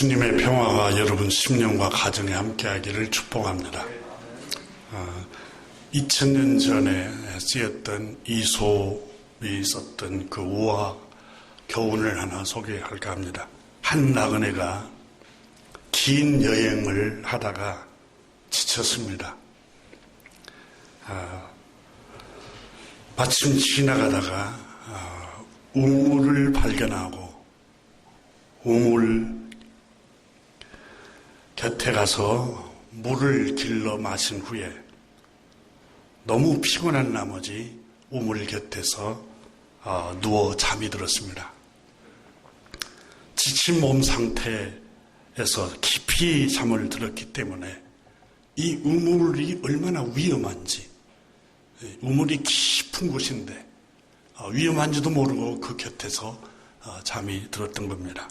주님의 평화가 여러분 심령과 가정에 함께하기를 축복합니다. 2000년 전에 쓰였던 이솝이 썼던 그 우화 교훈을 하나 소개할까 합니다. 한 나그네가 긴 여행을 하다가 지쳤습니다. 마침 지나가다가 우물을 발견하고 우물 곁에 가서 물을 길러 마신 후에 너무 피곤한 나머지 우물 곁에서 누워 잠이 들었습니다. 지친 몸 상태에서 깊이 잠을 들었기 때문에 이 우물이 얼마나 위험한지, 우물이 깊은 곳인데 위험한지도 모르고 그 곁에서 잠이 들었던 겁니다.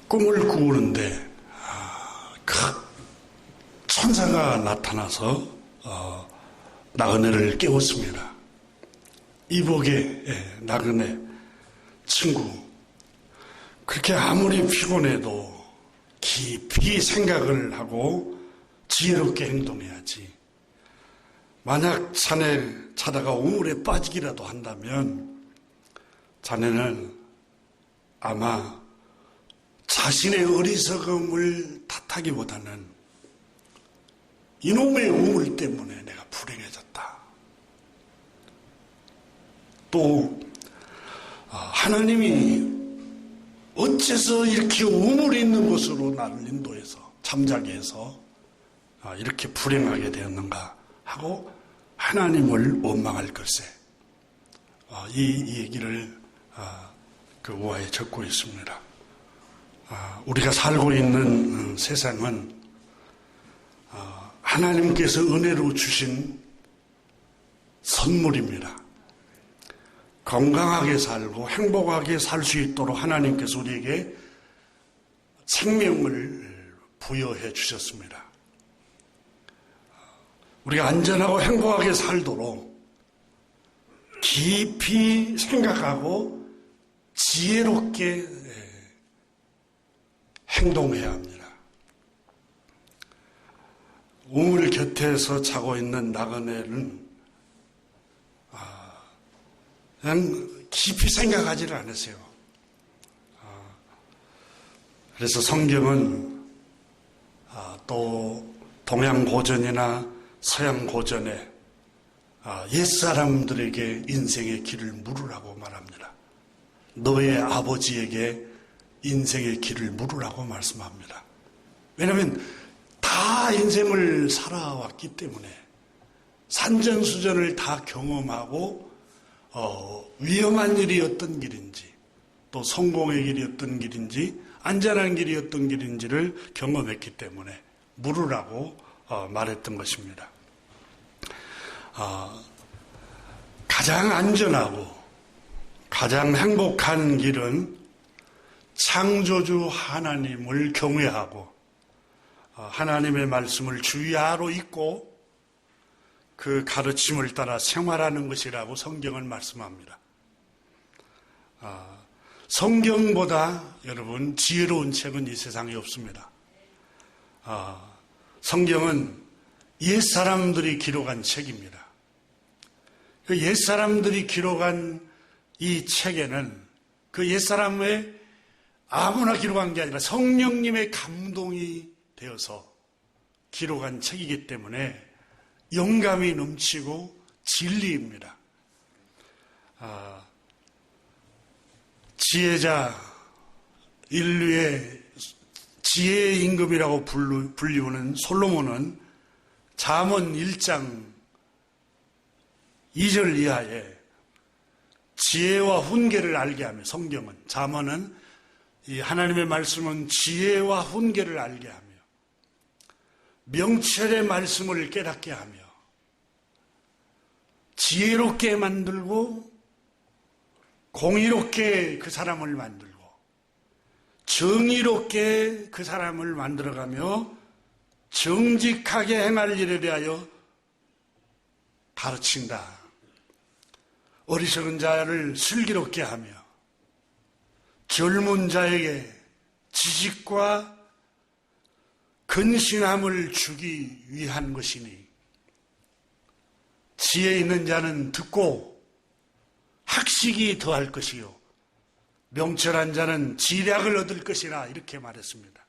꿈을 꾸는데 그 천사가 나타나서 나그네를 깨웠습니다. 이복의 나그네 친구, 그렇게 아무리 피곤해도 깊이 생각을 하고 지혜롭게 행동해야지. 만약 자네 자다가 우물에 빠지기라도 한다면 자네는 아마 자신의 어리석음을 탓하기보다는 이놈의 우물 때문에 내가 불행해졌다. 또 하나님이 어째서 이렇게 우물이 있는 곳으로 나를 인도해서 잠자게 해서 이렇게 불행하게 되었는가 하고 하나님을 원망할 걸세. 이 얘기를 그 우화에 적고 있습니다. 우리가 살고 있는 세상은 하나님께서 은혜로 주신 선물입니다. 건강하게 살고 행복하게 살 수 있도록 하나님께서 우리에게 생명을 부여해 주셨습니다. 우리가 안전하고 행복하게 살도록 깊이 생각하고 지혜롭게 행동해야 합니다. 우물 곁에서 자고 있는 나그네는 그냥 깊이 생각하지를 않으세요. 그래서 성경은 또 동양 고전이나 서양 고전에 옛사람들에게 인생의 길을 물으라고 말합니다. 너의 아버지에게 인생의 길을 물으라고 말씀합니다. 왜냐하면 다 인생을 살아왔기 때문에 산전수전을 다 경험하고 위험한 길이 어떤 길인지 또 성공의 길이 어떤 길인지 안전한 길이 어떤 길인지를 경험했기 때문에 물으라고 말했던 것입니다. 가장 안전하고 가장 행복한 길은 창조주 하나님을 경외하고 하나님의 말씀을 주야로 읽고 그 가르침을 따라 생활하는 것이라고 성경은 말씀합니다. 성경보다 여러분 지혜로운 책은 이 세상에 없습니다. 성경은 옛사람들이 기록한 책입니다. 그 옛사람들이 기록한 이 책에는 그 옛사람의 아무나 기록한 게 아니라 성령님의 감동이 되어서 기록한 책이기 때문에 영감이 넘치고 진리입니다. 지혜자, 인류의 지혜의 임금이라고 불리우는 솔로몬은 잠언 1장 2절 이하에 지혜와 훈계를 알게 하며, 성경은, 잠언은 이 하나님의 말씀은 지혜와 훈계를 알게 하며 명철의 말씀을 깨닫게 하며 지혜롭게 만들고 공의롭게 그 사람을 만들고 정의롭게 그 사람을 만들어가며 정직하게 행할 일에 대하여 가르친다. 어리석은 자를 슬기롭게 하며 젊은 자에게 지식과 근신함을 주기 위한 것이니 지혜 있는 자는 듣고 학식이 더할 것이요 명철한 자는 지략을 얻을 것이라 이렇게 말했습니다.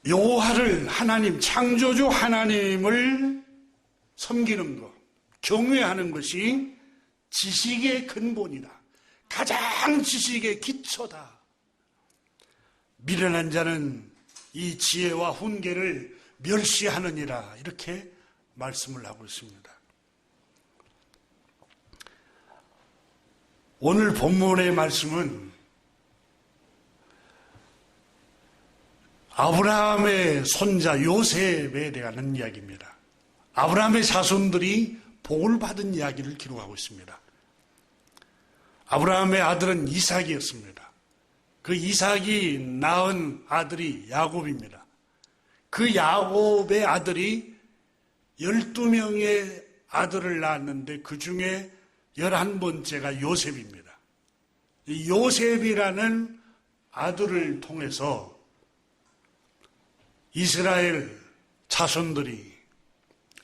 여호와를 하나님 창조주 하나님을 섬기는 것, 경외하는 것이 지식의 근본이다. 가장 지식의 기초다. 미련한 자는 이 지혜와 훈계를 멸시하느니라 이렇게 말씀을 하고 있습니다. 오늘 본문의 말씀은 아브라함의 손자 요셉에 대한 이야기입니다. 아브라함의 자손들이 복을 받은 이야기를 기록하고 있습니다. 아브라함의 아들은 이삭이었습니다. 그 이삭이 낳은 아들이 야곱입니다. 그 야곱의 아들이 12명의 아들을 낳았는데 그 중에 11번째가 요셉입니다. 이 요셉이라는 아들을 통해서 이스라엘 자손들이,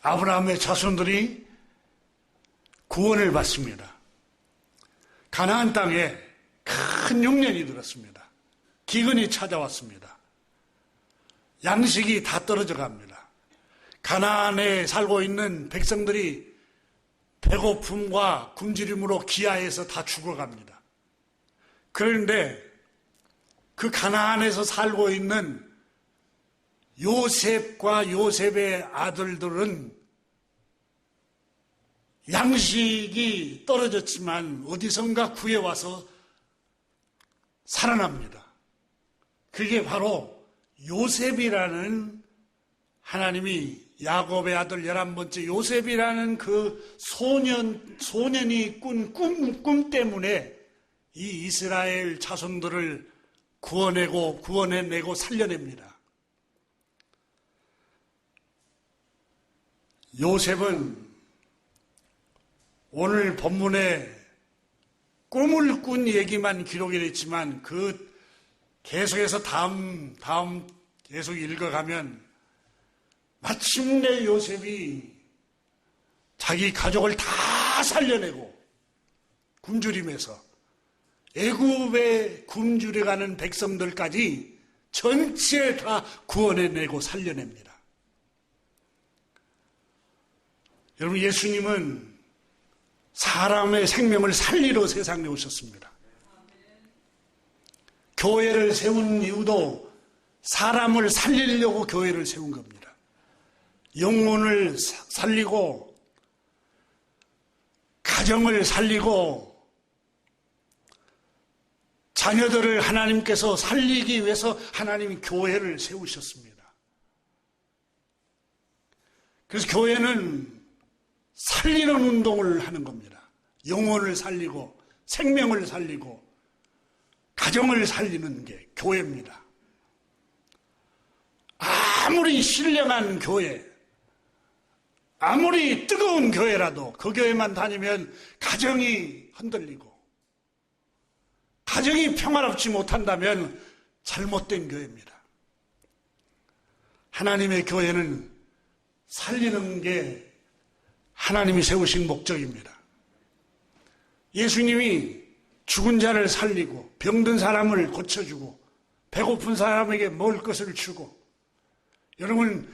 아브라함의 자손들이 구원을 받습니다. 가나안 땅에 큰 흉년이 들었습니다. 기근이 찾아왔습니다. 양식이 다 떨어져 갑니다. 가나안에 살고 있는 백성들이 배고픔과 굶주림으로 기아해서 다 죽어갑니다. 그런데 그 가나안에서 살고 있는 요셉과 요셉의 아들들은 양식이 떨어졌지만 어디선가 구해와서 살아납니다. 그게 바로 요셉이라는 하나님이 야곱의 아들 11번째 요셉이라는 그 소년이 꾼 꿈 때문에 이 이스라엘 자손들을 구원해내고 살려냅니다. 요셉은 오늘 본문에 꿈을 꾼 얘기만 기록이 됐지만 그 계속해서 다음 계속 읽어가면 마침내 요셉이 자기 가족을 다 살려내고 굶주림에서 애굽에 굶주려가는 백성들까지 전체 다 구원해내고 살려냅니다. 여러분, 예수님은 사람의 생명을 살리러 세상에 오셨습니다. 교회를 세운 이유도 사람을 살리려고 교회를 세운 겁니다. 영혼을 살리고 가정을 살리고 자녀들을 하나님께서 살리기 위해서 하나님이 교회를 세우셨습니다. 그래서 교회는 살리는 운동을 하는 겁니다. 영혼을 살리고 생명을 살리고 가정을 살리는 게 교회입니다. 아무리 신령한 교회, 아무리 뜨거운 교회라도 그 교회만 다니면 가정이 흔들리고 가정이 평화롭지 못한다면 잘못된 교회입니다. 하나님의 교회는 살리는 게 하나님이 세우신 목적입니다. 예수님이 죽은 자를 살리고 병든 사람을 고쳐주고 배고픈 사람에게 먹을 것을 주고, 여러분,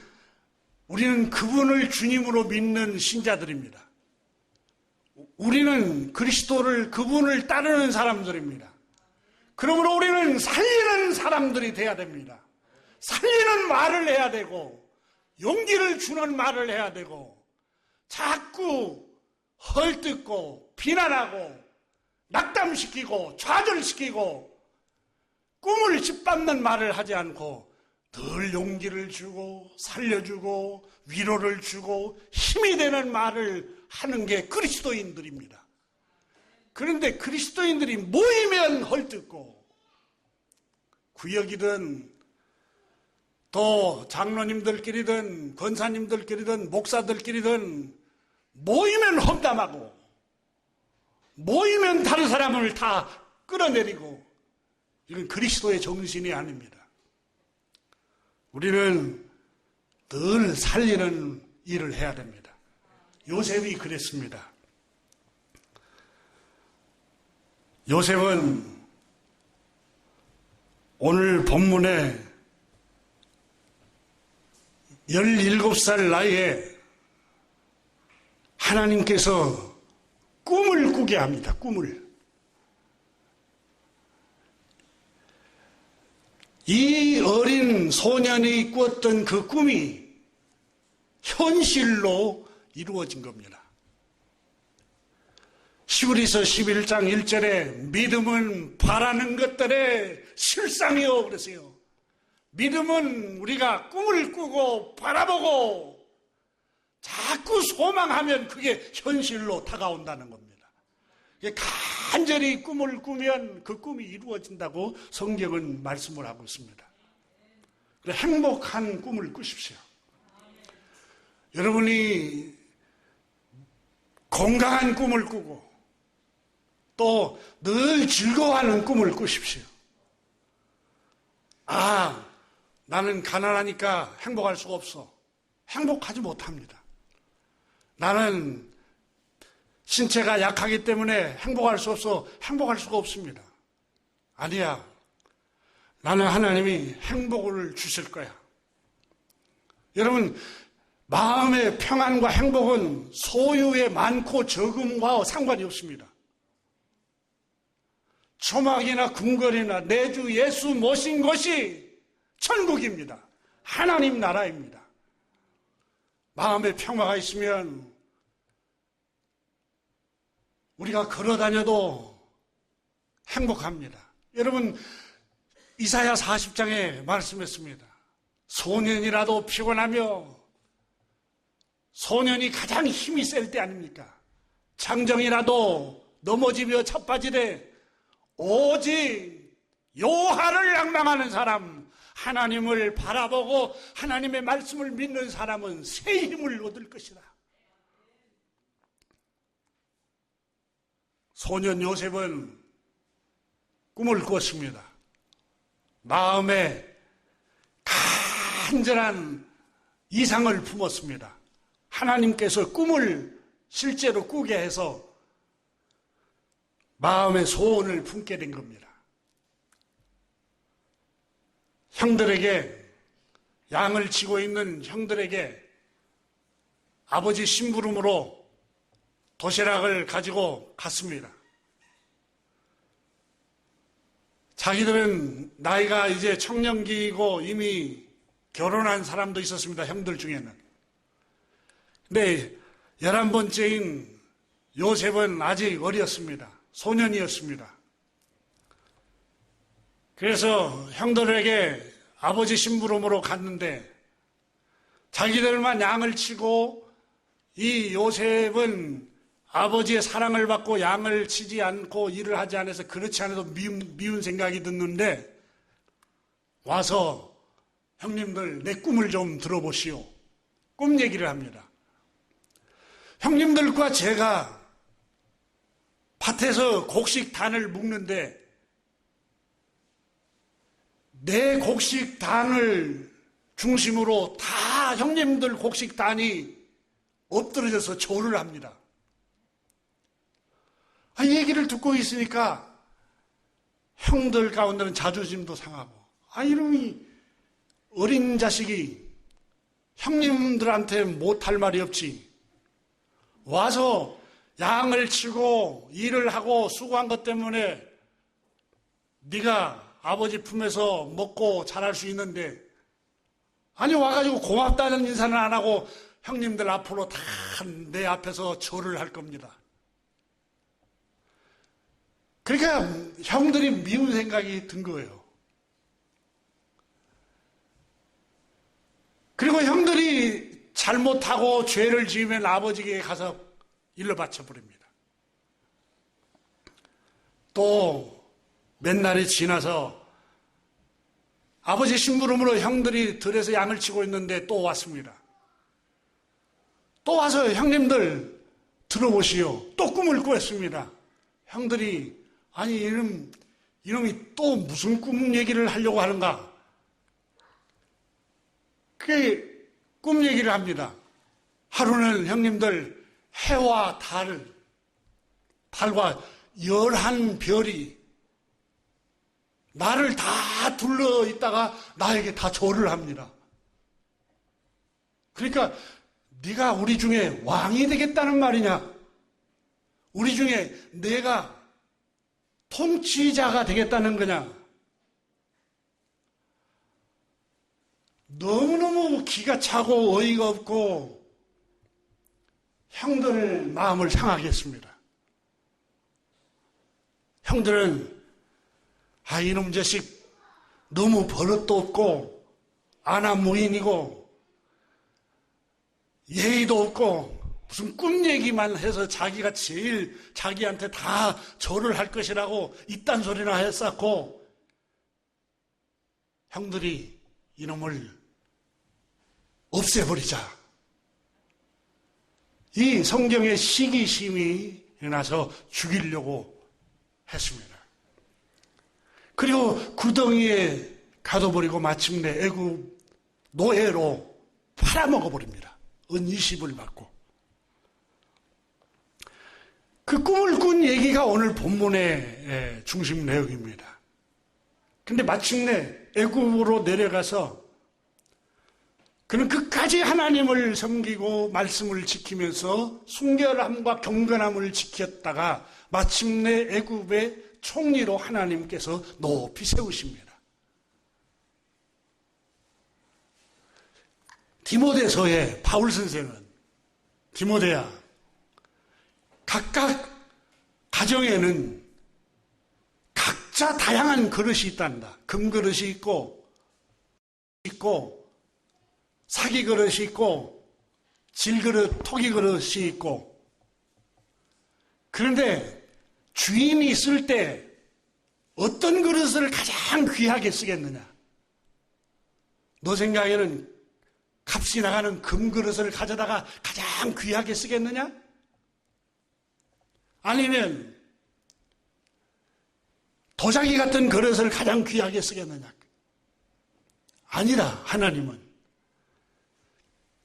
우리는 그분을 주님으로 믿는 신자들입니다. 우리는 그리스도를, 그분을 따르는 사람들입니다. 그러므로 우리는 살리는 사람들이 돼야 됩니다. 살리는 말을 해야 되고 용기를 주는 말을 해야 되고, 자꾸 헐뜯고 비난하고 낙담시키고 좌절시키고 꿈을 짓밟는 말을 하지 않고 늘 용기를 주고 살려주고 위로를 주고 힘이 되는 말을 하는 게 그리스도인들입니다. 그런데 그리스도인들이 모이면 헐뜯고, 구역이든 또 장로님들끼리든 권사님들끼리든 목사들끼리든 모이면 험담하고 모이면 다른 사람을 다 끌어내리고, 이건 그리스도의 정신이 아닙니다. 우리는 늘 살리는 일을 해야 됩니다. 요셉이 그랬습니다. 요셉은 오늘 본문에 17살 나이에 하나님께서 꿈을 꾸게 합니다. 꿈을. 이 어린 소년이 꾸었던 그 꿈이 현실로 이루어진 겁니다. 히브리서 11장 1절에 믿음은 바라는 것들의 실상이요 그러세요. 믿음은 우리가 꿈을 꾸고 바라보고 자꾸 소망하면 그게 현실로 다가온다는 겁니다. 간절히 꿈을 꾸면 그 꿈이 이루어진다고 성경은 말씀을 하고 있습니다. 행복한 꿈을 꾸십시오. 여러분이 건강한 꿈을 꾸고 또 늘 즐거워하는 꿈을 꾸십시오. 나는 가난하니까 행복할 수가 없어. 행복하지 못합니다. 나는 신체가 약하기 때문에 행복할 수 없어. 행복할 수가 없습니다. 아니야. 나는 하나님이 행복을 주실 거야. 여러분, 마음의 평안과 행복은 소유의 많고 적음과 상관이 없습니다. 초막이나 궁궐이나 내 주 예수 모신 것이 천국입니다. 하나님 나라입니다. 마음의 평화가 있으면 우리가 걸어다녀도 행복합니다. 여러분, 이사야 40장에 말씀했습니다. 소년이라도 피곤하며 소년이 가장 힘이 셀 때 아닙니까? 장정이라도 넘어지며 자빠지되 오직 여호와를 앙망하는 사람, 하나님을 바라보고 하나님의 말씀을 믿는 사람은 새 힘을 얻을 것이다. 소년 요셉은 꿈을 꾸었습니다. 마음에 간절한 이상을 품었습니다. 하나님께서 꿈을 실제로 꾸게 해서 마음의 소원을 품게 된 겁니다. 형들에게, 양을 치고 있는 형들에게 아버지 심부름으로 도시락을 가지고 갔습니다. 자기들은 나이가 이제 청년기이고 이미 결혼한 사람도 있었습니다. 형들 중에는. 근데 11번째인 요셉은 아직 어렸습니다. 소년이었습니다. 그래서 형들에게 아버지 심부름으로 갔는데 자기들만 양을 치고 이 요셉은 아버지의 사랑을 받고 양을 치지 않고 일을 하지 않아서 그렇지 않아도 미운 생각이 드는데 와서 형님들 내 꿈을 좀 들어보시오. 꿈 얘기를 합니다. 형님들과 제가 밭에서 곡식단을 묶는데 내 곡식단을 중심으로 다 형님들 곡식단이 엎드러져서 절을 합니다. 이 얘기를 듣고 있으니까 형들 가운데는 자존심도 상하고 이놈이 어린 자식이 형님들한테 못할 말이 없지. 와서 양을 치고 일을 하고 수고한 것 때문에 네가 아버지 품에서 먹고 자랄 수 있는데 와가지고 고맙다는 인사는 안 하고 형님들 앞으로 다 내 앞에서 절을 할 겁니다. 그러니까 형들이 미운 생각이 든 거예요. 그리고 형들이 잘못하고 죄를 지으면 아버지에게 가서 일러 바쳐버립니다. 또 몇 날이 지나서 아버지 심부름으로 형들이 들에서 양을 치고 있는데 또 왔습니다. 또 와서 형님들 들어보시오. 또 꿈을 꾸었습니다. 형들이 아니, 이놈이 또 무슨 꿈 얘기를 하려고 하는가? 그 꿈 얘기를 합니다. 하루는 형님들 해와 달과 11별이 나를 다 둘러 있다가 나에게 다 절을 합니다. 그러니까 네가 우리 중에 왕이 되겠다는 말이냐? 우리 중에 내가 통치자가 되겠다는 거냐? 너무너무 기가 차고 어이가 없고 형들 마음을 상하게 했습니다. 형들은 이놈 자식 너무 버릇도 없고 안하무인이고 예의도 없고 무슨 꿈 얘기만 해서 자기가 제일 자기한테 다 절을 할 것이라고 이딴 소리나 했었고, 형들이 이놈을 없애버리자. 이 성경의 시기심이 나서 죽이려고 했습니다. 그리고 구덩이에 가둬버리고 마침내 애굽 노예로 팔아먹어버립니다. 은 20을 받고. 그 꿈을 꾼 얘기가 오늘 본문의 중심 내용입니다. 근데 마침내 애굽으로 내려가서 그는 끝까지 하나님을 섬기고 말씀을 지키면서 순결함과 경건함을 지켰다가 마침내 애굽의 총리로 하나님께서 높이 세우십니다. 디모데서의 바울 선생은 디모데야, 각각 가정에는 각자 다양한 그릇이 있단다. 금그릇이 있고 사기 그릇이 있고 질그릇, 토기 그릇이 있고, 그런데 주인이 있을 때 어떤 그릇을 가장 귀하게 쓰겠느냐? 너 생각에는 값이 나가는 금그릇을 가져다가 가장 귀하게 쓰겠느냐? 아니면 도자기 같은 그릇을 가장 귀하게 쓰겠느냐? 아니라 하나님은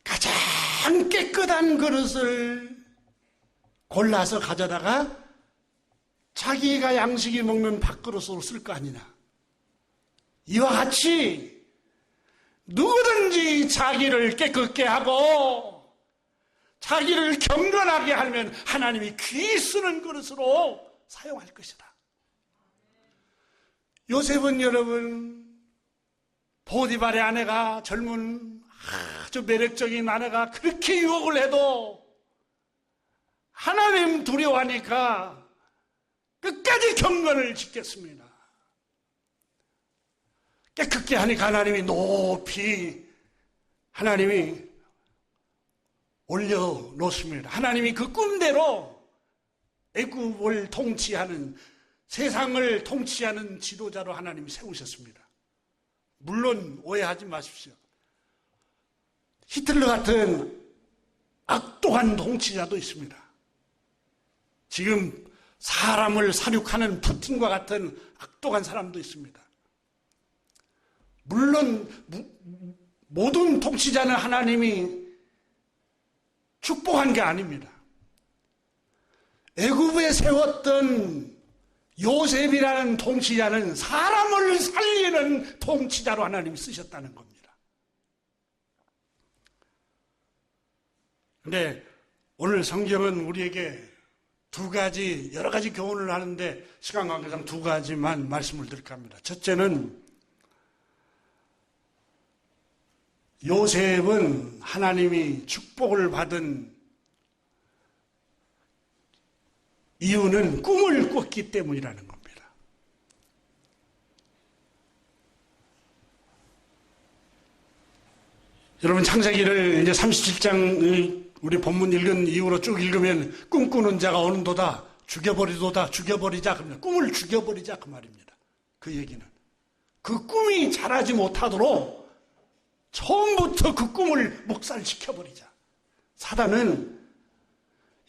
가장 깨끗한 그릇을 골라서 가져다가 자기가 양식이 먹는 밥그릇으로 쓸 거 아니냐. 이와 같이 누구든지 자기를 깨끗게 하고 자기를 경건하게 하면 하나님이 귀 쓰는 그릇으로 사용할 것이다. 요셉은 여러분, 보디발의 아내가, 젊은 아주 매력적인 아내가 그렇게 유혹을 해도 하나님 두려워하니까 끝까지 경건을 지켰습니다. 깨끗게 하니까 하나님이 높이 올려놓습니다. 하나님이 그 꿈대로 애굽을 통치하는, 세상을 통치하는 지도자로 하나님이 세우셨습니다. 물론 오해하지 마십시오. 히틀러 같은 악독한 통치자도 있습니다. 지금 사람을 살육하는 푸틴과 같은 악독한 사람도 있습니다. 물론 모든 통치자는 하나님이 축복한 게 아닙니다. 애굽에 세웠던 요셉이라는 통치자는 사람을 살리는 통치자로 하나님이 쓰셨다는 겁니다. 그런데 오늘 성경은 우리에게 여러 가지 교훈을 하는데 시간 관계상 2가지만 말씀을 드릴까 합니다. 첫째는 요셉은 하나님이 축복을 받은 이유는 꿈을 꿨기 때문이라는 겁니다. 여러분, 창세기를 이제 37장 우리 본문 읽은 이후로 쭉 읽으면 꿈꾸는 자가 오는도다, 죽여버리자. 그러면 꿈을 죽여버리자 그 말입니다. 그 얘기는 그 꿈이 자라지 못하도록 처음부터 그 꿈을 묵살시켜버리자. 사단은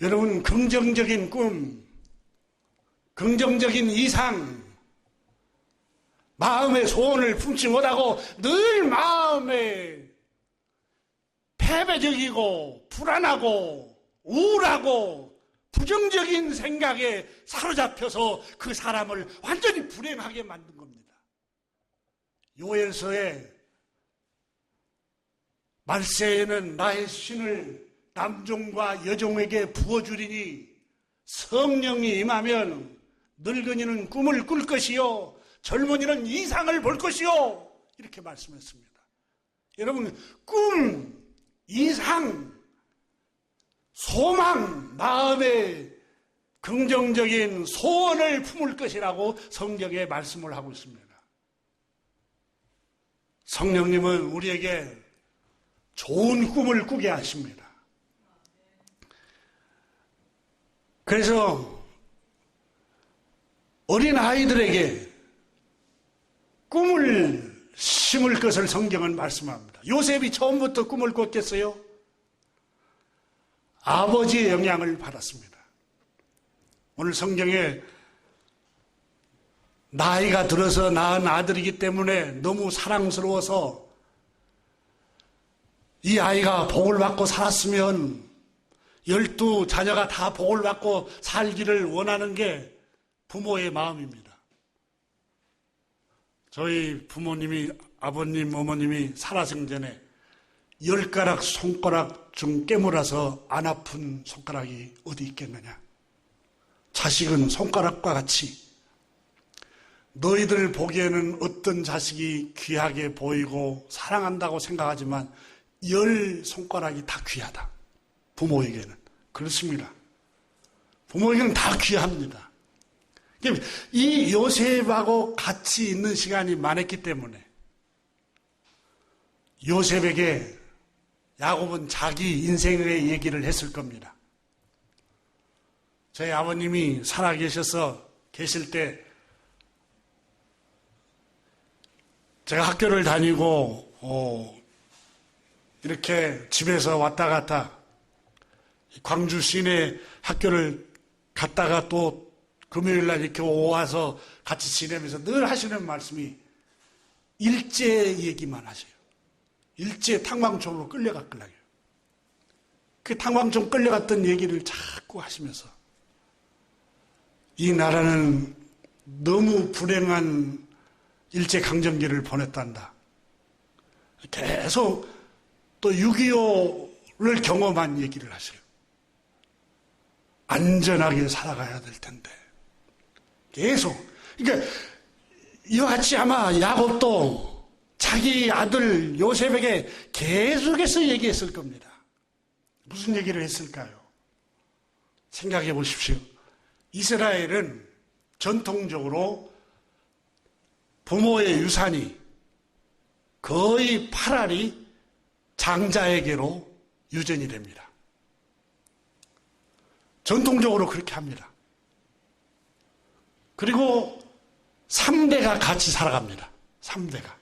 여러분 긍정적인 꿈, 긍정적인 이상, 마음의 소원을 품지 못하고 늘 마음에 패배적이고 불안하고 우울하고 부정적인 생각에 사로잡혀서 그 사람을 완전히 불행하게 만든 겁니다. 요엘서에 말세에는 나의 신을 남종과 여종에게 부어주리니 성령이 임하면 늙은이는 꿈을 꿀 것이요 젊은이는 이상을 볼 것이요 이렇게 말씀했습니다. 여러분, 꿈, 이상, 소망, 마음의 긍정적인 소원을 품을 것이라고 성경에 말씀을 하고 있습니다. 성령님은 우리에게 좋은 꿈을 꾸게 하십니다. 그래서 어린 아이들에게 꿈을 심을 것을 성경은 말씀합니다. 요셉이 처음부터 꿈을 꿨겠어요? 아버지의 영향을 받았습니다. 오늘 성경에 나이가 들어서 낳은 아들이기 때문에 너무 사랑스러워서 이 아이가 복을 받고 살았으면 12 자녀가 다 복을 받고 살기를 원하는 게 부모의 마음입니다. 저희 부모님이, 아버님, 어머님이 살아생전에 10가락 손가락 중 깨물어서 안 아픈 손가락이 어디 있겠느냐. 자식은 손가락과 같이 너희들 보기에는 어떤 자식이 귀하게 보이고 사랑한다고 생각하지만 10 손가락이 다 귀하다. 부모에게는. 그렇습니다. 부모에게는 다 귀합니다. 이 요셉하고 같이 있는 시간이 많았기 때문에 요셉에게 야곱은 자기 인생의 얘기를 했을 겁니다. 저희 아버님이 살아계셔서 계실 때 제가 학교를 다니고 이렇게 집에서 왔다 갔다 광주 시내 학교를 갔다가 또 금요일 날 이렇게 와서 같이 지내면서 늘 하시는 말씀이 일제 얘기만 하세요. 일제 탕광촌으로 끌려갔길래요. 그 탕광촌 끌려갔던 얘기를 자꾸 하시면서 이 나라는 너무 불행한 일제 강점기를 보냈단다. 계속 또 6.25를 경험한 얘기를 하세요. 안전하게 살아가야 될 텐데. 계속. 그러니까 이와 같이 아마 야곱도 자기 아들 요셉에게 계속해서 얘기했을 겁니다. 무슨 얘기를 했을까요? 생각해 보십시오. 이스라엘은 전통적으로 부모의 유산이 거의 8알이 장자에게로 유전이 됩니다. 전통적으로 그렇게 합니다. 그리고 3대가 같이 살아갑니다. 3대가.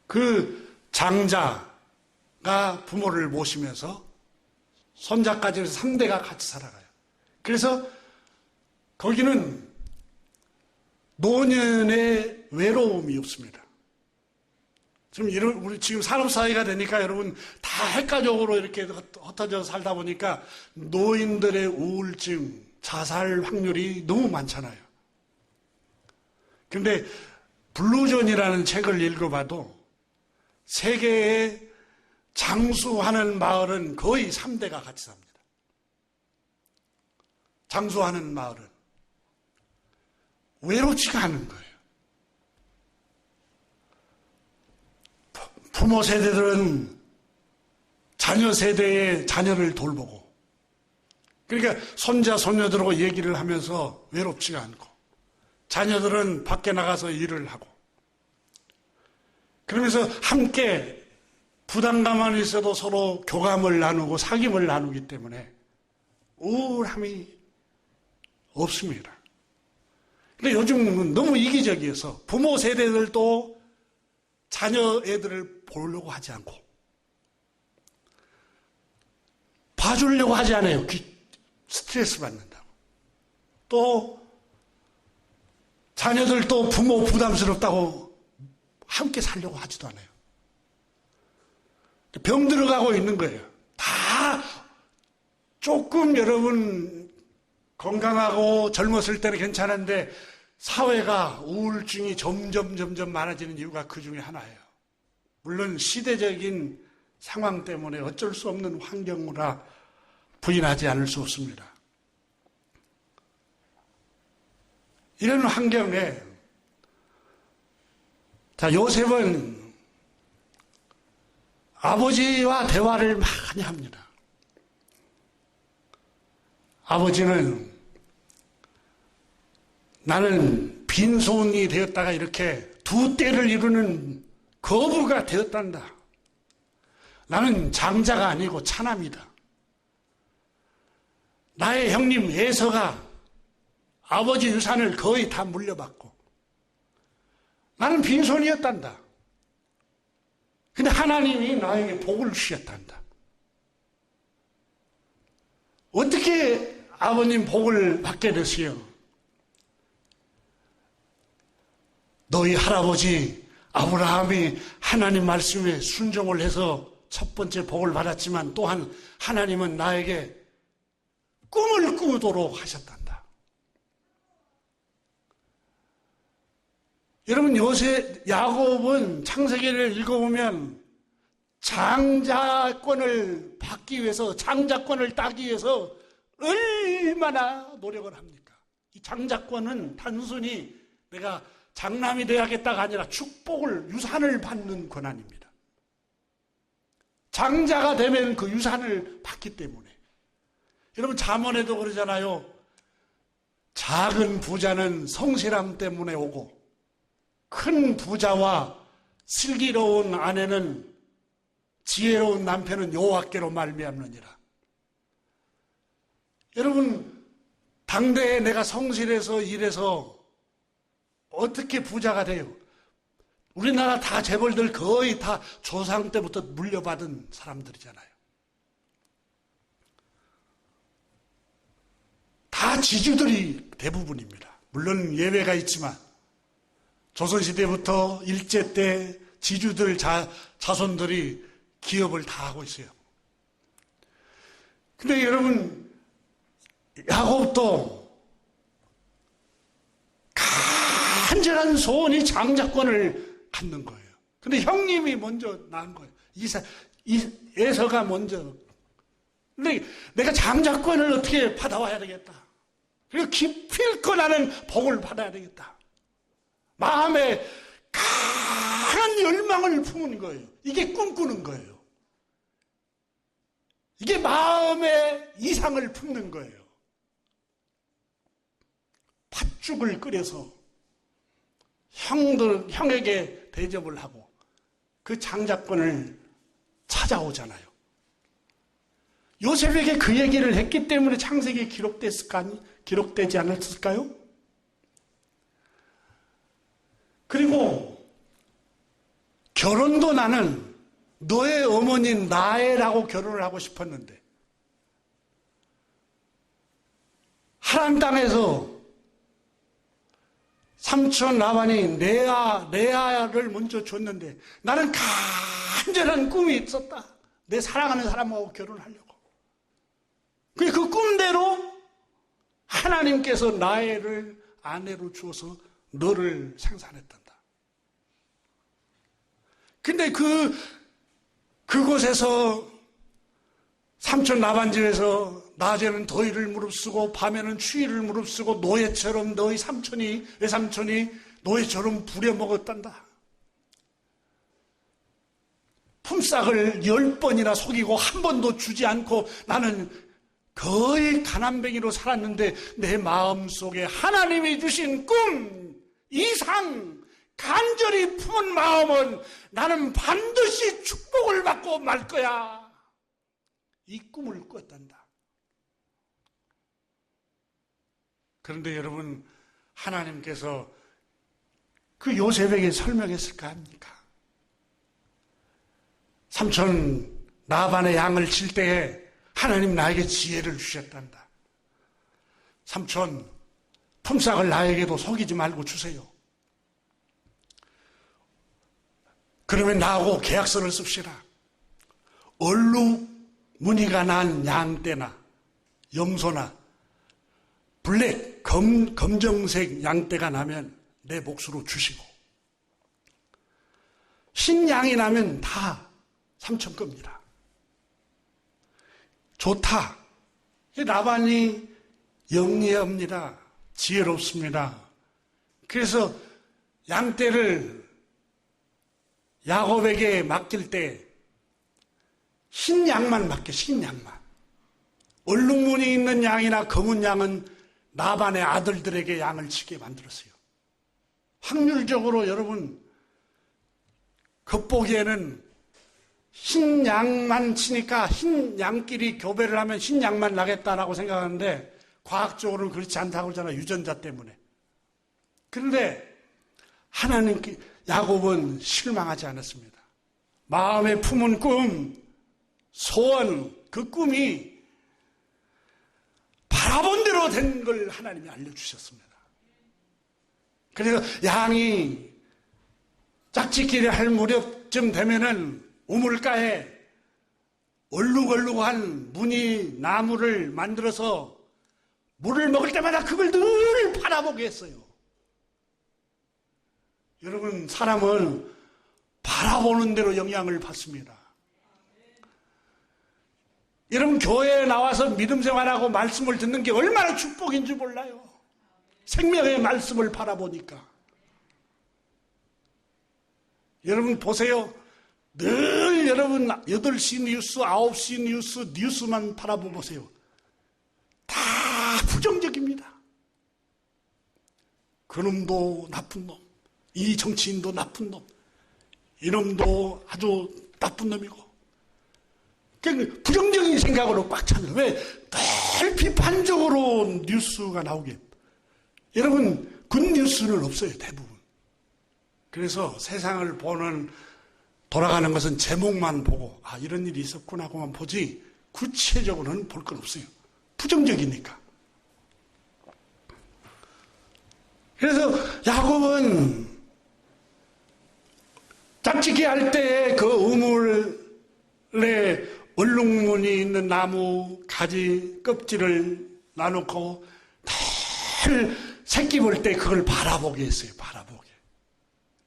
그 장자가 부모를 모시면서 손자까지 해서 3대가 같이 살아가요. 그래서 거기는 노년의 외로움이 없습니다. 우리 지금 산업 사회가 되니까 여러분 다 핵가족으로 이렇게 흩어져 살다 보니까 노인들의 우울증, 자살 확률이 너무 많잖아요. 그런데 블루존이라는 책을 읽어봐도 세계에 장수하는 마을은 거의 3대가 같이 삽니다. 장수하는 마을은 외롭지가 않은 거예요. 부모 세대들은 자녀 세대의 자녀를 돌보고, 그러니까 손자 손녀들하고 얘기를 하면서 외롭지가 않고, 자녀들은 밖에 나가서 일을 하고, 그러면서 함께 부담감만 있어도 서로 교감을 나누고 사귐을 나누기 때문에 우울함이 없습니다. 근데 요즘은 너무 이기적이어서 부모 세대들도 자녀 애들을 보려고 하지 않고 봐주려고 하지 않아요. 스트레스 받는다고. 또 자녀들도 부모 부담스럽다고 함께 살려고 하지도 않아요. 병 들어가고 있는 거예요. 다 조금 여러분 건강하고 젊었을 때는 괜찮은데 사회가 우울증이 점점 많아지는 이유가 그 중에 하나예요. 물론 시대적인 상황 때문에 어쩔 수 없는 환경이라 부인하지 않을 수 없습니다. 이런 환경에 요셉은 아버지와 대화를 많이 합니다. 아버지는 나는 빈손이 되었다가 이렇게 두 때를 이루는 거부가 되었단다. 나는 장자가 아니고 차남이다. 나의 형님 에서가 아버지 유산을 거의 다 물려받고 나는 빈손이었단다. 근데 하나님이 나에게 복을 주셨단다. 어떻게 아버님 복을 받게 됐어요? 너희 할아버지 아브라함이 하나님 말씀에 순종을 해서 첫 번째 복을 받았지만 또한 하나님은 나에게 꿈을 꾸도록 하셨단다. 여러분 야곱은 창세기를 읽어보면 장자권을 받기 위해서 장자권을 따기 위해서 얼마나 노력을 합니까? 이 장자권은 단순히 내가 장남이 되어야겠다가 아니라 축복을 유산을 받는 권한입니다. 장자가 되면 그 유산을 받기 때문에 여러분 잠언에도 그러잖아요. 작은 부자는 성실함 때문에 오고 큰 부자와 슬기로운 아내는 지혜로운 남편은 여호와께로 말미암느니라. 여러분 당대에 내가 성실해서 일해서 어떻게 부자가 돼요? 우리나라 다 재벌들 거의 다 조상 때부터 물려받은 사람들이잖아요. 다 지주들이 대부분입니다. 물론 예외가 있지만 조선시대부터 일제 때 지주들 자손들이 기업을 다 하고 있어요. 근데 여러분 야곱도 간절한 소원이 장자권을 갖는 거예요. 근데 형님이 먼저 낳은 거예요. 에서가 먼저. 근데 내가 장자권을 어떻게 받아와야 되겠다. 그리고 기필코 나는 복을 받아야 되겠다. 마음에 강한 열망을 품은 거예요. 이게 꿈꾸는 거예요. 이게 마음의 이상을 품는 거예요. 팥죽을 끓여서 형에게 대접을 하고 그 장자권을 찾아오잖아요. 요셉에게 그 얘기를 했기 때문에 창세기에 기록되지 않았을까요? 그리고 결혼도 나는 너의 어머니인 나애라고 결혼을 하고 싶었는데 하란 땅에서 삼촌 라반이 레아를 먼저 줬는데 나는 간절한 꿈이 있었다. 내 사랑하는 사람하고 결혼하려고. 그 꿈대로 하나님께서 나애를 아내로 주어서 너를 생산했단다. 근데 그곳에서 삼촌 라반 집에서 낮에는 더위를 무릅쓰고 밤에는 추위를 무릅쓰고 노예처럼 너희 외삼촌이 노예처럼 부려먹었단다. 품삯을 10번이나 속이고 한 번도 주지 않고 나는 거의 가난뱅이로 살았는데 내 마음속에 하나님이 주신 꿈, 이상, 간절히 품은 마음은 나는 반드시 축복을 받고 말 거야. 이 꿈을 꿨단다. 그런데 여러분 하나님께서 그 요셉에게 설명했을까 합니까? 삼촌 라반의 양을 칠 때에 하나님 나에게 지혜를 주셨단다. 삼촌 품삯을 나에게도 속이지 말고 주세요. 그러면 나하고 계약서를 씁시다. 얼룩 무늬가 난 양떼나 염소나 블랙, 검정색 양떼가 나면 내 몫으로 주시고, 흰양이 나면 다 삼천 겁니다. 좋다. 라반이 영리합니다. 지혜롭습니다. 그래서 양떼를 야곱에게 맡길 때 흰 양만 맡겨, 흰 양만. 얼룩무늬 있는 양이나 검은 양은 라반의 아들들에게 양을 치게 만들었어요. 확률적으로 여러분, 겉보기에는 흰 양만 치니까 흰 양끼리 교배를 하면 흰 양만 나겠다라고 생각하는데, 과학적으로는 그렇지 않다고 하잖아요. 유전자 때문에. 그런데 하나님, 야곱은 실망하지 않았습니다. 마음에 품은 꿈, 소원, 그 꿈이 바라본 대로 된 걸 하나님이 알려주셨습니다. 그래서 양이 짝짓기를 할 무렵쯤 되면은 우물가에 얼룩얼룩한 무늬 나무를 만들어서 물을 먹을 때마다 그걸 늘 바라보게 했어요. 여러분, 사람은 바라보는 대로 영향을 받습니다. 여러분, 교회에 나와서 믿음 생활하고 말씀을 듣는 게 얼마나 축복인지 몰라요. 생명의 말씀을 바라보니까. 여러분 보세요. 늘 여러분 8시 뉴스, 9시 뉴스만 바라보고 보세요. 다 부정적입니다. 그놈도 나쁜 놈, 이 정치인도 나쁜 놈, 이놈도 아주 나쁜 놈이고, 부정적인 생각으로 꽉 차는. 왜? 늘 비판적으로 뉴스가 나오게. 여러분, 굿뉴스는 없어요, 대부분. 그래서 세상을 보는, 돌아가는 것은 제목만 보고, 아, 이런 일이 있었구나 하고만 보지, 구체적으로는 볼 건 없어요. 부정적이니까. 그래서 야곱은 짝짓기 할 때 그 우물에 얼룩무늬 있는 나무 가지 껍질을 놔놓고 늘 새끼 볼 때 그걸 바라보게 했어요. 바라보게.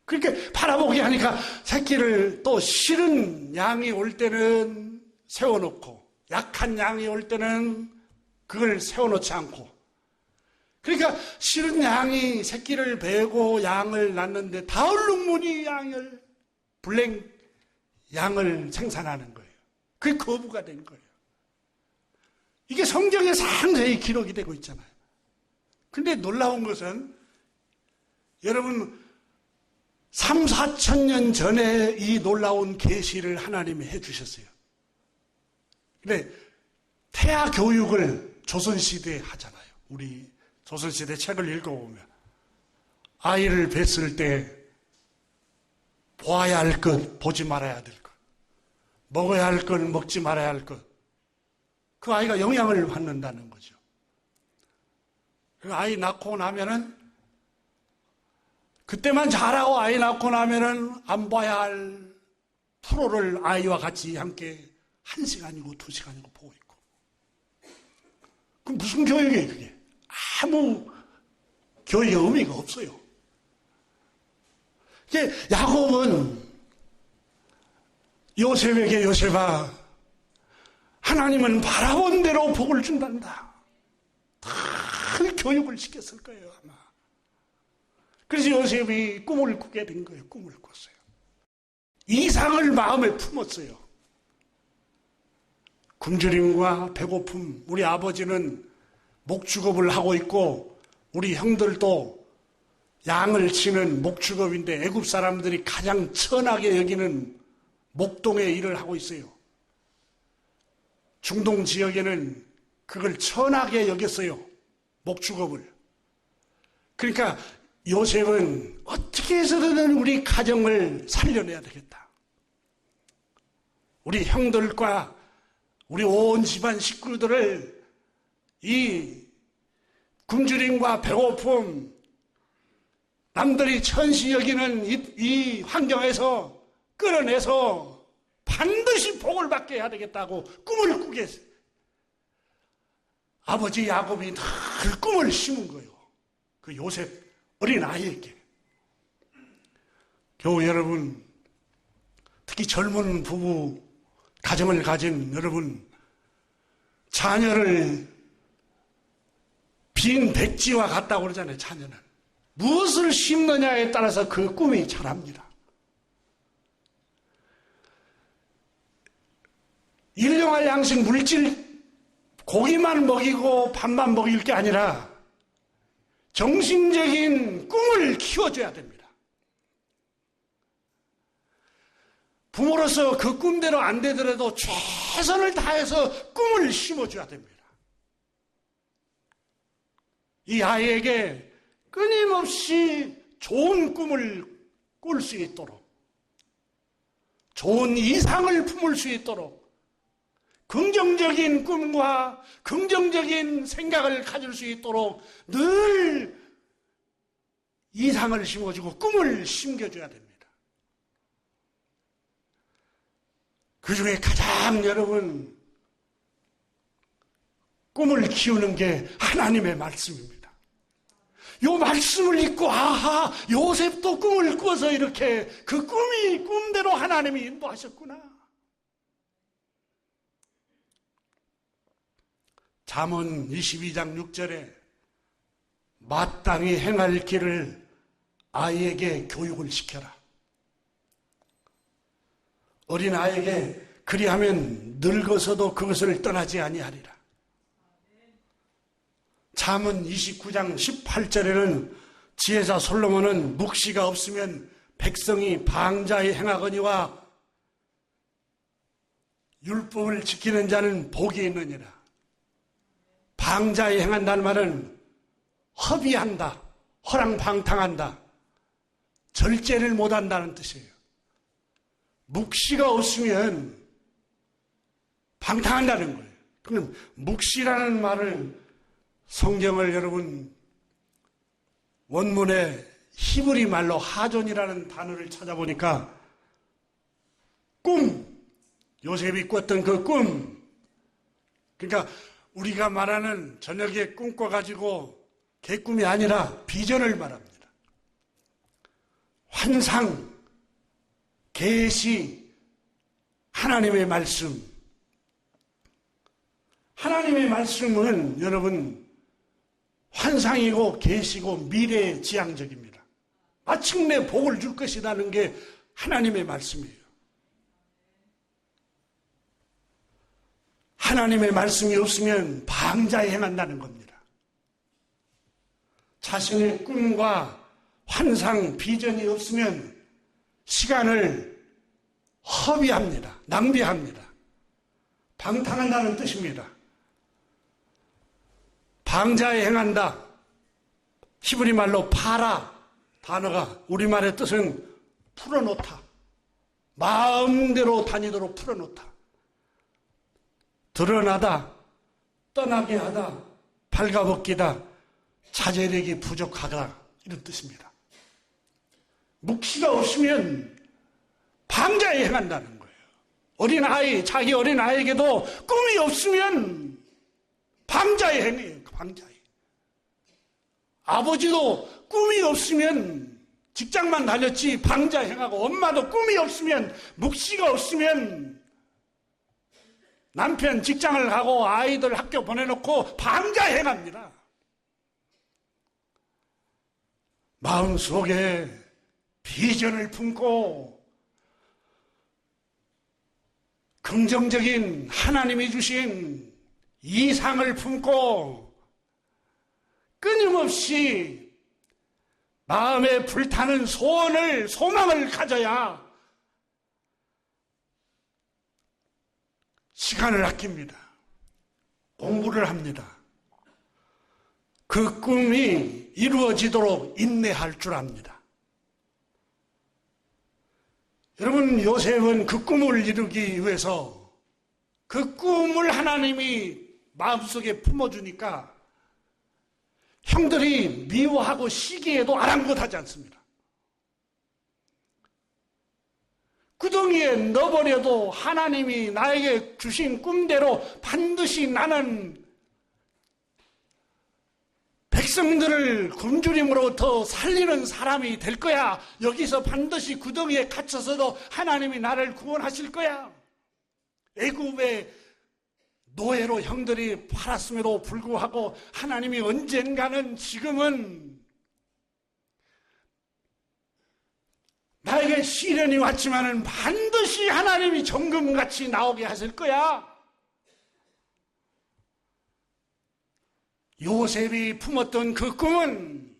그렇게 바라보게 하니까 새끼를, 또 싫은 양이 올 때는 세워놓고, 약한 양이 올 때는 그걸 세워놓지 않고, 그러니까 싫은 양이 새끼를 베고 양을 낳는데 다 얼룩무늬 양을, 블랙 양을 생산하는 거예요. 그게 거부가 된 거예요. 이게 성경에 상세히 기록이 되고 있잖아요. 근데 놀라운 것은 여러분 3, 4천 년 전에 이 놀라운 계시를 하나님이 해주셨어요. 근데 태아 교육을 조선시대에 하잖아요. 우리 조선시대 책을 읽어보면 아이를 뵀을 때 보아야 할 것, 보지 말아야 될 것, 먹어야 할 것, 먹지 말아야 할 것, 그 아이가 영향을 받는다는 거죠. 그 아이 낳고 나면은, 그때만 잘하고 아이 낳고 나면은 안 봐야 할 프로를 아이와 같이 함께 1시간이고 2시간이고 보고 있고. 그럼 무슨 교육이에요, 그게? 아무 교육의 의미가 없어요. 이게 야곱은 요셉에게, 요셉아, 하나님은 바라본 대로 복을 준단다. 늘 교육을 시켰을 거예요, 아마. 그래서 요셉이 꿈을 꾸게 된 거예요. 꿈을 꿨어요. 이상을 마음에 품었어요. 굶주림과 배고픔. 우리 아버지는 목축업을 하고 있고, 우리 형들도 양을 치는 목축업인데, 애굽 사람들이 가장 천하게 여기는 목동의 일을 하고 있어요. 중동 지역에는 그걸 천하게 여겼어요. 목축업을. 그러니까 요셉은 어떻게 해서든 우리 가정을 살려내야 되겠다. 우리 형들과 우리 온 집안 식구들을 이 굶주림과 배고픔, 남들이 천시 여기는 이 환경에서 끌어내서 반드시 복을 받게 해야 되겠다고 꿈을 꾸게 했어요. 아버지 야곱이 늘 꿈을 심은 거예요. 그 요셉 어린 아이에게. 교우 여러분, 특히 젊은 부부 가정을 가진 여러분, 자녀를 빈 백지와 같다고 그러잖아요. 자녀는 무엇을 심느냐에 따라서 그 꿈이 자랍니다. 일용할 양식 물질 고기만 먹이고 밥만 먹일 게 아니라 정신적인 꿈을 키워줘야 됩니다. 부모로서 그 꿈대로 안 되더라도 최선을 다해서 꿈을 심어줘야 됩니다. 이 아이에게 끊임없이 좋은 꿈을 꿀 수 있도록, 좋은 이상을 품을 수 있도록 긍정적인 꿈과 긍정적인 생각을 가질 수 있도록 늘 이상을 심어주고 꿈을 심겨줘야 됩니다. 그 중에 가장 여러분 꿈을 키우는 게 하나님의 말씀입니다. 요 말씀을 읽고 아하, 요셉도 꿈을 꾸어서 이렇게 그 꿈이 꿈대로 하나님이 인도하셨구나. 잠언 22장 6절에 마땅히 행할 길을 아이에게 교육을 시켜라. 어린 아이에게 그리하면 늙어서도 그것을 떠나지 아니하리라. 잠언 29장 18절에는 지혜자 솔로몬은 묵시가 없으면 백성이 방자히 행하거니와 율법을 지키는 자는 복이 있느니라. 방자히 행한다는 말은 허비한다, 허랑방탕한다, 절제를 못한다는 뜻이에요. 묵시가 없으면 방탕한다는 거예요. 그럼 묵시라는 말을 성경을 여러분 원문에 히브리 말로 하존이라는 단어를 찾아보니까 꿈, 요셉이 꿨던 그 꿈, 그러니까 우리가 말하는 저녁에 꿈 꿔가지고 개꿈이 아니라 비전을 말합니다. 환상, 계시, 하나님의 말씀. 하나님의 말씀은 여러분 환상이고 계시고 미래지향적입니다. 마침내 복을 줄 것이라는 게 하나님의 말씀이에요. 하나님의 말씀이 없으면 방자에 행한다는 겁니다. 자신의 꿈과 환상, 비전이 없으면 시간을 허비합니다. 낭비합니다. 방탕한다는 뜻입니다. 방자에 행한다. 히브리 말로 파라 단어가 우리말의 뜻은 풀어놓다. 마음대로 다니도록 풀어놓다. 드러나다, 떠나게 하다, 발가벗기다, 자제력이 부족하다 이런 뜻입니다. 묵시가 없으면 방자에 행한다는 거예요. 어린아이, 자기 어린아이에게도 꿈이 없으면 방자에 행해요. 방자에. 아버지도 꿈이 없으면 직장만 다녔지 방자에 행하고, 엄마도 꿈이 없으면, 묵시가 없으면 남편 직장을 가고 아이들 학교 보내놓고 방자에 행합니다. 마음속에 비전을 품고 긍정적인 하나님이 주신 이상을 품고 끊임없이 마음에 불타는 소원을, 소망을 가져야 시간을 아낍니다. 공부를 합니다. 그 꿈이 이루어지도록 인내할 줄 압니다. 여러분, 요셉은 그 꿈을 이루기 위해서 그 꿈을 하나님이 마음속에 품어주니까 형들이 미워하고 시기에도 아랑곳하지 않습니다. 구덩이에 넣어버려도 하나님이 나에게 주신 꿈대로 반드시 나는 백성들을 굶주림으로부터 살리는 사람이 될 거야. 여기서 반드시 구덩이에 갇혀서도 하나님이 나를 구원하실 거야. 애굽의 노예로 형들이 팔았음에도 불구하고 하나님이 언젠가는 지금은 나에게 시련이 왔지만은 반드시 하나님이 정금같이 나오게 하실 거야. 요셉이 품었던 그 꿈은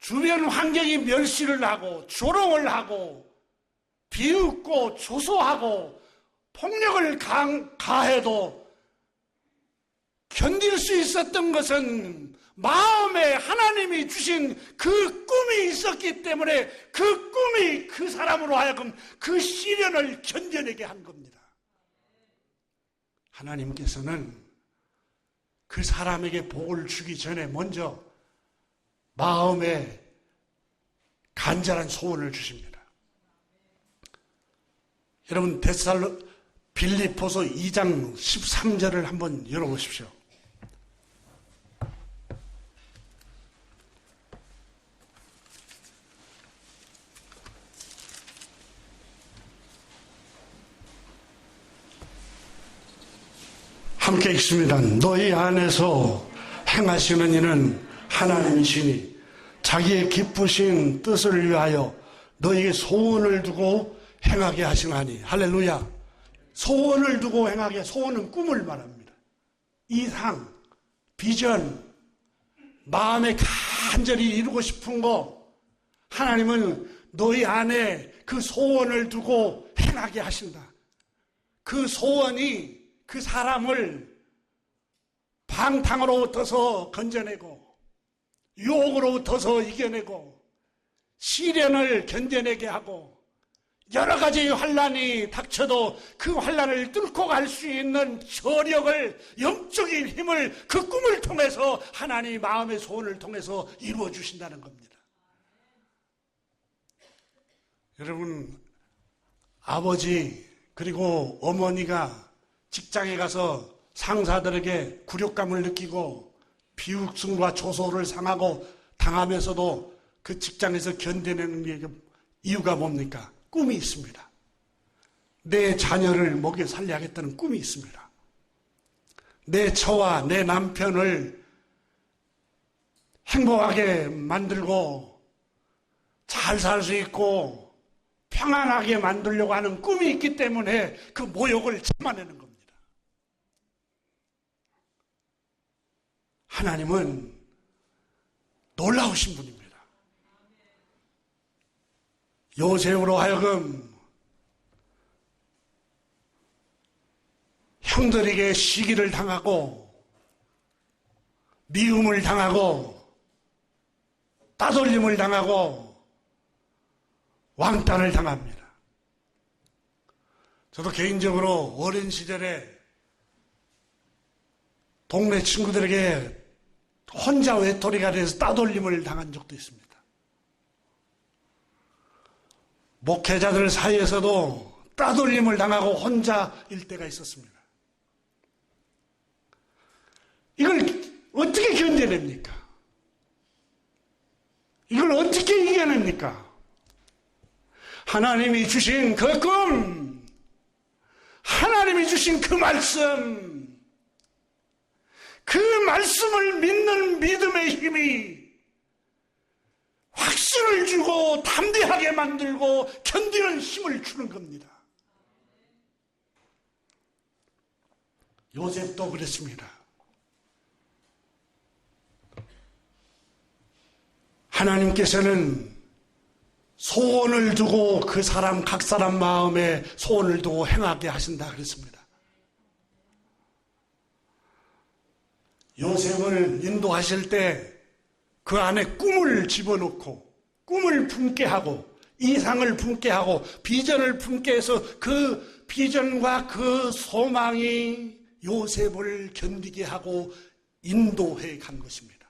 주변 환경이 멸시를 하고 조롱을 하고 비웃고 조소하고 폭력을 가해도 견딜 수 있었던 것은 마음에 하나님이 주신 그 꿈이 있었기 때문에 그 꿈이 그 사람으로 하여금 그 시련을 견뎌내게 한 겁니다. 하나님께서는 그 사람에게 복을 주기 전에 먼저 마음에 간절한 소원을 주십니다. 여러분 빌립보서 2장 13절을 한번 열어보십시오. 함께 읽습니다. 너희 안에서 행하시는 이는 하나님이시니 자기의 기쁘신 뜻을 위하여 너희에게 소원을 두고 행하게 하시나니. 할렐루야. 소원을 두고 행하게. 소원은 꿈을 말합니다. 이상, 비전, 마음에 간절히 이루고 싶은 거, 하나님은 너희 안에 그 소원을 두고 행하게 하신다. 그 소원이 그 사람을 방탕으로부터서 건져내고 유혹으로부터서 이겨내고 시련을 견뎌내게 하고 여러 가지 환난이 닥쳐도 그 환난을 뚫고 갈 수 있는 저력을, 영적인 힘을 그 꿈을 통해서 하나님 마음의 소원을 통해서 이루어 주신다는 겁니다. 여러분, 아버지 그리고 어머니가 직장에 가서 상사들에게 굴욕감을 느끼고 비웃음과 조소를 당하면서도 그 직장에서 견뎌내는 이유가 뭡니까? 꿈이 있습니다. 내 자녀를 먹여 살려야겠다는 꿈이 있습니다. 내 처와 내 남편을 행복하게 만들고 잘 살 수 있고 평안하게 만들려고 하는 꿈이 있기 때문에 그 모욕을 참아내는 겁니다. 하나님은 놀라우신 분입니다. 요셉으로 하여금 형들에게 시기를 당하고 미움을 당하고 따돌림을 당하고 왕따를 당합니다. 저도 개인적으로 어린 시절에 동네 친구들에게 혼자 외톨이가 돼서 따돌림을 당한 적도 있습니다. 목회자들 사이에서도 따돌림을 당하고 혼자일 때가 있었습니다. 이걸 어떻게 견뎌냅니까? 이걸 어떻게 이겨냅니까? 하나님이 주신 그 꿈, 하나님이 주신 그 말씀, 그 말씀을 믿는 믿음의 힘이 확신을 주고 담대하게 만들고 견디는 힘을 주는 겁니다. 요셉도 그랬습니다. 하나님께서는 소원을 두고 그 사람 각 사람 마음에 소원을 두고 행하게 하신다 그랬습니다. 요셉을 인도하실 때 그 안에 꿈을 집어넣고 꿈을 품게 하고 이상을 품게 하고 비전을 품게 해서 그 비전과 그 소망이 요셉을 견디게 하고 인도해 간 것입니다.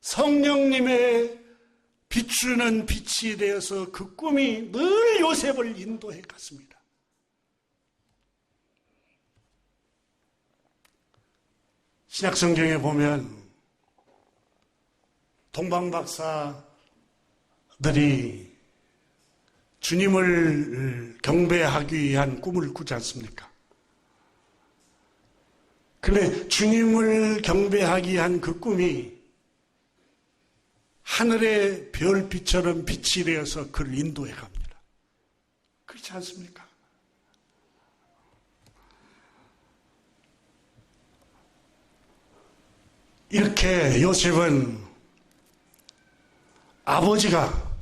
성령님의 비추는 빛이 되어서 그 꿈이 늘 요셉을 인도해 갔습니다. 신약성경에 보면 동방박사들이 주님을 경배하기 위한 꿈을 꾸지 않습니까? 그런데 주님을 경배하기 위한 그 꿈이 하늘의 별빛처럼 빛이 되어서 그를 인도해 갑니다. 그렇지 않습니까? 이렇게 요셉은 아버지가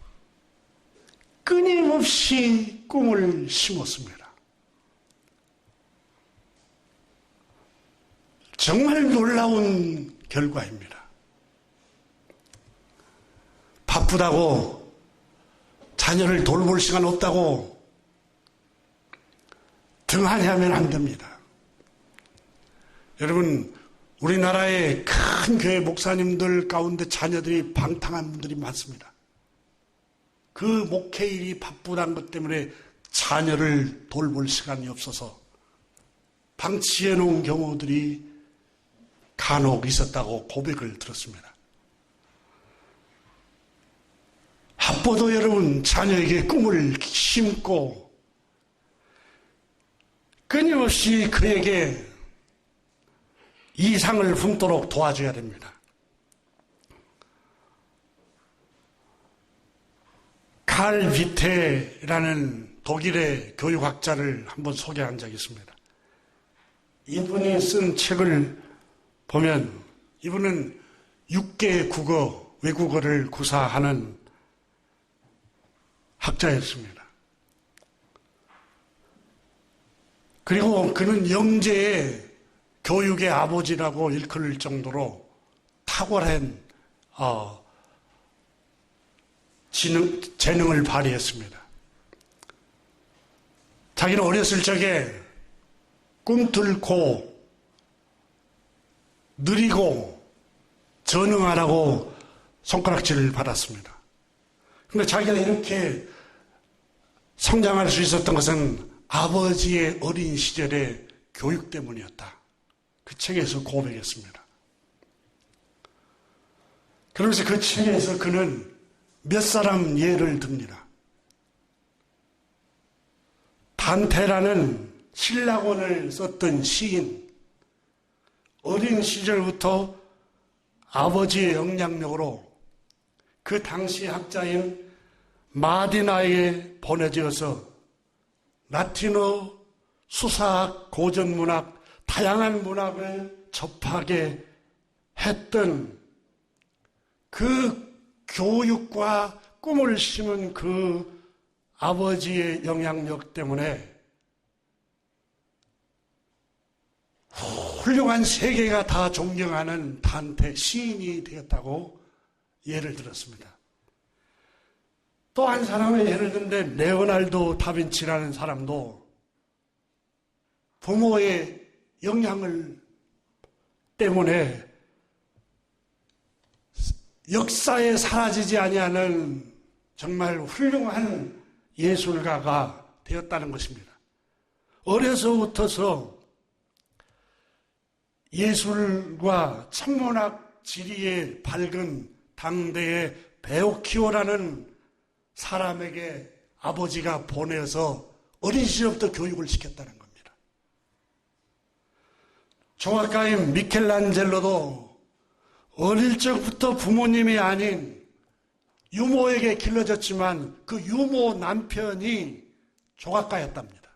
끊임없이 꿈을 심었습니다. 정말 놀라운 결과입니다. 바쁘다고, 자녀를 돌볼 시간 없다고 등한히하면 안 됩니다. 여러분, 우리나라의 큰 교회 목사님들 가운데 자녀들이 방탕한 분들이 많습니다. 그 목회일이 바쁘다는 것 때문에 자녀를 돌볼 시간이 없어서 방치해 놓은 경우들이 간혹 있었다고 고백을 들었습니다. 바빠도 여러분 자녀에게 꿈을 심고 끊임없이 그에게 이상을 품도록 도와줘야 됩니다. 칼 비테라는 독일의 교육학자를 한번 소개한 적이 있습니다. 이분이 쓴 책을 보면 이분은 6개 국어, 외국어를 구사하는 학자였습니다. 그리고 그는 영재의 교육의 아버지라고 일컬을 정도로 탁월한 재능을 발휘했습니다. 자기는 어렸을 적에 꿈틀고 느리고 전능하라고 손가락질을 받았습니다. 그런데 자기가 이렇게 성장할 수 있었던 것은 아버지의 어린 시절의 교육 때문이었다. 그 책에서 고백했습니다. 그러면서 그 책에서 그는 몇 사람 예를 듭니다. 단테라는 신라곤을 썼던 시인, 어린 시절부터 아버지의 영향력으로 그 당시 학자인 마디나에 보내져서 라틴어, 수사학, 고전문학, 다양한 문학을 접하게 했던 그 교육과 꿈을 심은 그 아버지의 영향력 때문에 훌륭한 세계가 다 존경하는 단테 시인이 되었다고 예를 들었습니다. 또 한 사람의 예를 드는데 레오날도 다빈치라는 사람도 부모의 영향을 때문에 역사에 사라지지 아니하는 정말 훌륭한 예술가가 되었다는 것입니다. 어려서부터서 예술과 천문학 지리에 밝은 당대의 베오키오라는 사람에게 아버지가 보내서 어린 시절부터 교육을 시켰다는 겁니다. 조각가인 미켈란젤로도 어릴 적부터 부모님이 아닌 유모에게 길러졌지만 그 유모 남편이 조각가였답니다.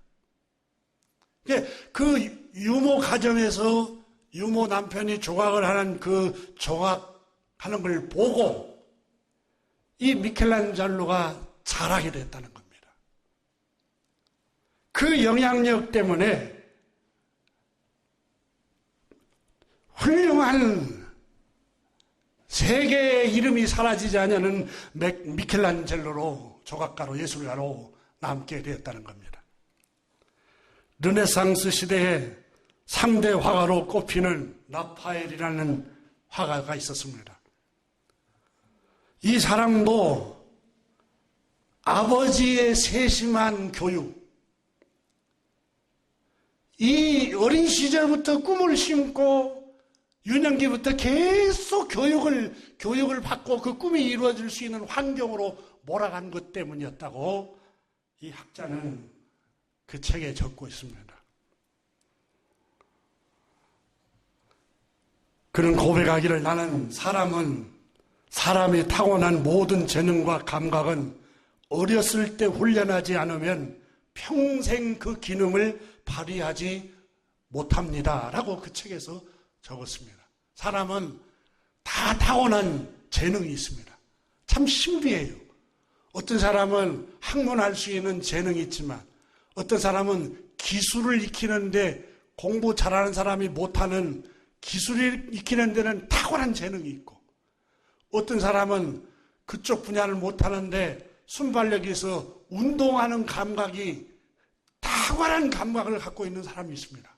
그 유모 가정에서 유모 남편이 조각을 하는 그 조각하는 걸 보고 이 미켈란젤로가 잘하게 됐다는 겁니다. 그 영향력 때문에 훌륭한 세계의 이름이 사라지지 않는 미켈란젤로로 조각가로 예술가로 남게 되었다는 겁니다. 르네상스 시대의 3대 화가로 꼽히는 라파엘이라는 화가가 있었습니다. 이 사람도 아버지의 세심한 교육, 이 어린 시절부터 꿈을 심고 유년기부터 계속 교육을 받고 그 꿈이 이루어질 수 있는 환경으로 몰아간 것 때문이었다고 이 학자는 그 책에 적고 있습니다. 그는 고백하기를, 나는 사람이 타고난 모든 재능과 감각은 어렸을 때 훈련하지 않으면 평생 그 기능을 발휘하지 못합니다. 라고 그 책에서 적었습니다. 사람은 다 타고난 재능이 있습니다. 참 신비해요. 어떤 사람은 학문할 수 있는 재능이 있지만 어떤 사람은 기술을 익히는데 공부 잘하는 사람이 못하는 기술을 익히는 데는 탁월한 재능이 있고 어떤 사람은 그쪽 분야를 못하는데 순발력이 있어 운동하는 감각이 탁월한 감각을 갖고 있는 사람이 있습니다.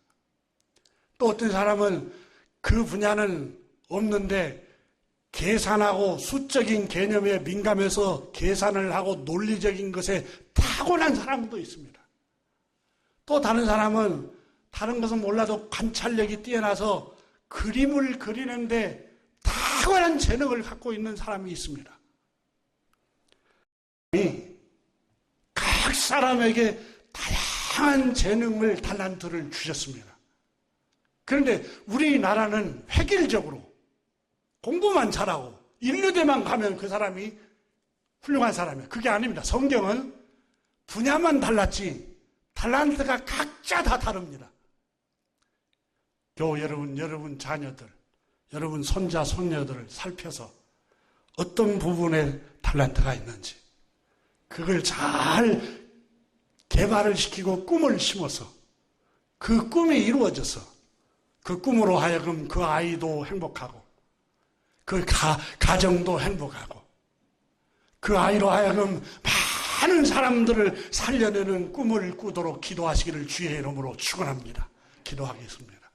또 어떤 사람은 그 분야는 없는데 계산하고 수적인 개념에 민감해서 계산을 하고 논리적인 것에 타고난 사람도 있습니다. 또 다른 사람은 다른 것은 몰라도 관찰력이 뛰어나서 그림을 그리는데 탁월한 재능을 갖고 있는 사람이 있습니다. 각 사람에게 다양한 재능을, 달란트를 주셨습니다. 그런데 우리나라는 획일적으로 공부만 잘하고 인류대만 가면 그 사람이 훌륭한 사람이에요. 그게 아닙니다. 성경은 분야만 달랐지 달란트가 각자 다 다릅니다. 교우 여러분 자녀들, 여러분 손자, 손녀들을 살펴서 어떤 부분에 달란트가 있는지 그걸 잘 개발을 시키고 꿈을 심어서 그 꿈이 이루어져서 그 꿈으로 하여금 그 아이도 행복하고 그 가정도 행복하고 그 아이로 하여금 많은 사람들을 살려내는 꿈을 꾸도록 기도하시기를 주의 이름으로 축원합니다. 기도하겠습니다.